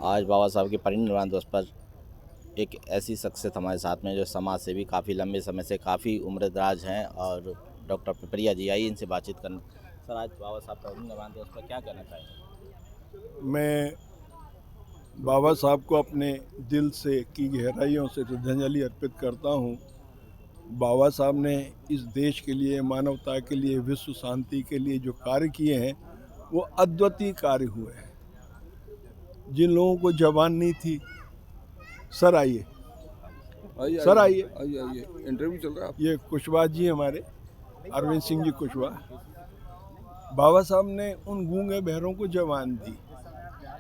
आज बाबा साहब के परिनिर्वाण दिवस पर एक ऐसी शख्सियत हमारे साथ में जो समाज से भी काफ़ी लंबे समय से काफ़ी उम्रदराज हैं और डॉक्टर पिपरिया जी, आइए इनसे बातचीत करना। सर, आज बाबा साहब का परिनिर्वाण दिवस पर क्या कहना चाहेंगे? मैं बाबा साहब को अपने दिल से की गहराइयों से श्रद्धांजलि अर्पित करता हूँ। बाबा साहब ने इस देश के लिए, मानवता के लिए, विश्व शांति के लिए जो कार्य किए हैं वो अद्वितीय कार्य हुए हैं। जिन लोगों को जबान नहीं थी, सर आइए, सर आइए, इंटरव्यू चल रहा है। ये कुशवाहा जी हमारे, अरविंद सिंह जी कुशवाहा। बाबा साहब ने उन गूंगे बहरों को जबान दी,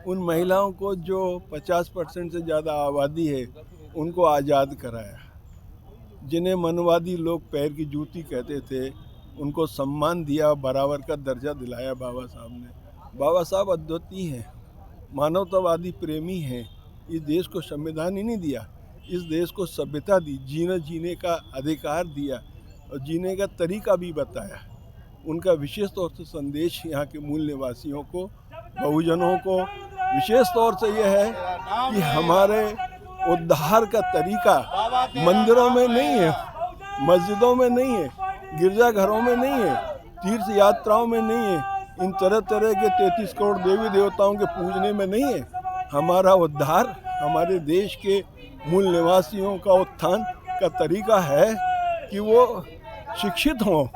उन महिलाओं को जो 50% से ज़्यादा आबादी है उनको आज़ाद कराया, जिन्हें मनवादी लोग पैर की जूती कहते थे उनको सम्मान दिया, बराबर का दर्जा दिलाया बाबा साहब ने। बाबा साहब अद्वितीय हैं, मानवतावादी प्रेमी हैं। इस देश को संविधान ही नहीं दिया, इस देश को सभ्यता दी, जीने का अधिकार दिया और जीने का तरीका भी बताया। उनका विशेष तौर से संदेश यहाँ के मूल निवासियों को, बहुजनों को विशेष तौर से यह है कि हमारे उद्धार का तरीका मंदिरों में नहीं है, मस्जिदों में नहीं है, गिरजाघरों में नहीं है, तीर्थ यात्राओं में नहीं है, इन तरह तरह के 33 करोड़ देवी देवताओं के पूजने में नहीं है। हमारा उद्धार हमारे देश के मूल निवासियों का उत्थान का तरीका है कि वो शिक्षित हों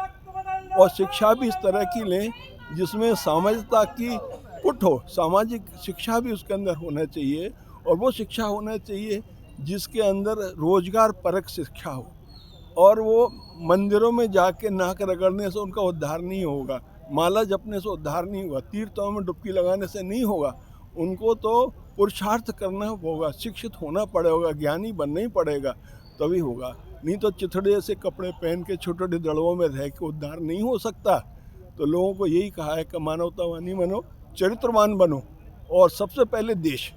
और शिक्षा भी इस तरह की लें जिसमें सामाजिकता की पुट हो। सामाजिक शिक्षा भी उसके अंदर होना चाहिए और वो शिक्षा होना चाहिए जिसके अंदर रोजगार परक शिक्षा हो। और वो मंदिरों में जाके नाक रगड़ने से उनका उद्धार नहीं होगा, माला जपने से उद्धार नहीं होगा, तीर्थों में डुबकी लगाने से नहीं होगा। उनको तो पुरुषार्थ करना होगा, शिक्षित होना पड़ेगा, ज्ञानी बनना ही पड़ेगा, तभी होगा। नहीं तो चिथड़े से कपड़े पहन के छोटे छोटे दड़ों में रह के उद्धार नहीं हो सकता। तो लोगों को यही कहा है कि मानवतावानी बनो, चरित्रवान बनो और सबसे पहले देश,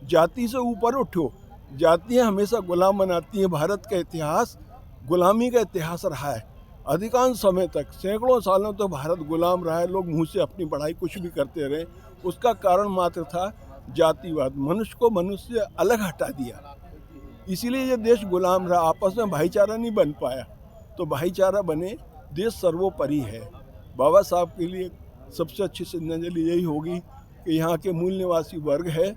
जाति से ऊपर उठो। जातियाँ हमेशा गुलाम बनाती हैं। भारत का इतिहास गुलामी का इतिहास रहा है। अधिकांश समय तक, सैकड़ों सालों तक भारत गुलाम रहा है। लोग मुँह से अपनी पढ़ाई कुछ भी करते रहे, उसका कारण मात्र था जातिवाद। मनुष्य को मनुष्य से अलग हटा दिया, इसीलिए ये देश गुलाम रहा। आपस में भाईचारा नहीं बन पाया, तो भाईचारा बने, देश सर्वोपरि है। बाबा साहब के लिए सबसे अच्छी श्रद्धांजलि यही होगी कि यहाँ के मूल निवासी वर्ग है,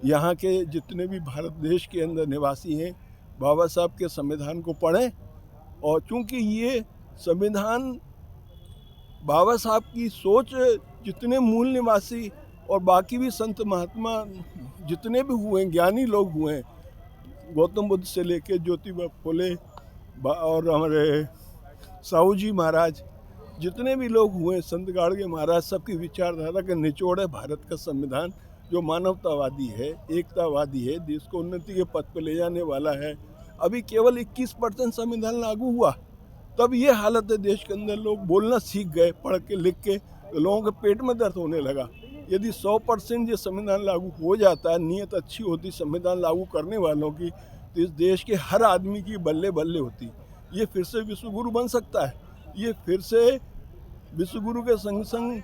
यहाँ के जितने भी भारत देश के अंदर निवासी हैं, बाबा साहब के संविधान को पढ़ें। और चूँकि ये संविधान बाबा साहब की सोच, जितने मूल निवासी और बाकी भी संत महात्मा जितने भी हुए हैं, ज्ञानी लोग हुए हैं, गौतम बुद्ध से लेके ज्योतिबा फुले और हमारे साहू जी महाराज, जितने भी लोग हुए, संत गाड़गे महाराज, सबकी विचारधारा का निचोड़ है भारत का संविधान, जो मानवतावादी है, एकतावादी है, देश को उन्नति के पथ पर ले जाने वाला है। अभी केवल 21% संविधान लागू हुआ, तब ये हालत है देश के अंदर। लोग बोलना सीख गए, पढ़ के लिख के, तो लोगों के पेट में दर्द होने लगा। यदि 100% ये संविधान लागू हो जाता है, नीयत अच्छी होती संविधान लागू करने वालों की, तो इस देश के हर आदमी की बल्ले बल्ले होती। ये फिर से विश्वगुरु बन सकता है, ये फिर से विश्वगुरु के संग संग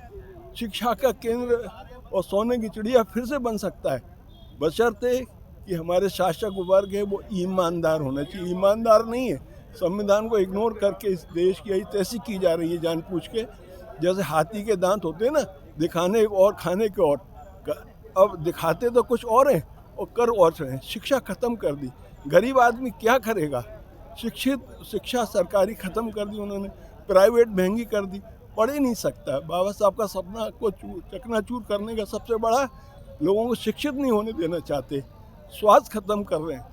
शिक्षा का केंद्र और सोने की चिड़िया फिर से बन सकता है, बशर्ते कि हमारे शासक वर्ग है वो ईमानदार होना चाहिए। ईमानदार नहीं है, संविधान को इग्नोर करके इस देश की यही तैसी की जा रही है जानबूझ के। जैसे हाथी के दांत होते हैं ना, दिखाने और खाने के और, अब दिखाते तो कुछ और हैं और कर और हैं। शिक्षा ख़त्म कर दी, गरीब आदमी क्या करेगा? शिक्षा सरकारी ख़त्म कर दी उन्होंने, प्राइवेट महंगी कर दी, पढ़ ही नहीं सकता। बाबा साहब का सपना को चकनाचूर करने का सबसे बड़ा, लोगों को शिक्षित नहीं होने देना चाहते, स्वास्थ्य ख़त्म कर रहे हैं,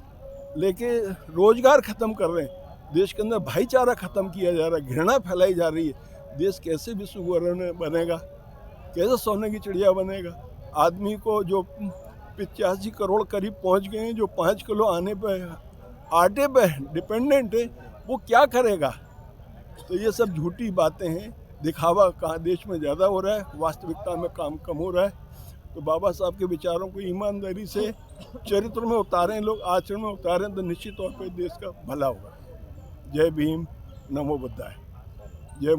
लेकिन रोजगार ख़त्म कर रहे हैं, देश के अंदर भाईचारा ख़त्म किया जा रहा है, घृणा फैलाई जा रही है। देश कैसे विश्वगुरु बनेगा, कैसे सोने की चिड़िया बनेगा? आदमी को जो 85 करोड़ करीब पहुंच गए हैं, जो 5 किलो आटे पे डिपेंडेंट है, वो क्या करेगा? तो ये सब झूठी बातें हैं, दिखावा कहाँ देश में ज़्यादा हो रहा है, वास्तविकता में काम कम हो रहा है। तो बाबा साहब के विचारों को ईमानदारी से चरित्र में उतारें, लोग आचरण में उतारें, तो निश्चित तौर पर देश का भला होगा। जय भीम, नमो बुद्धाय, जय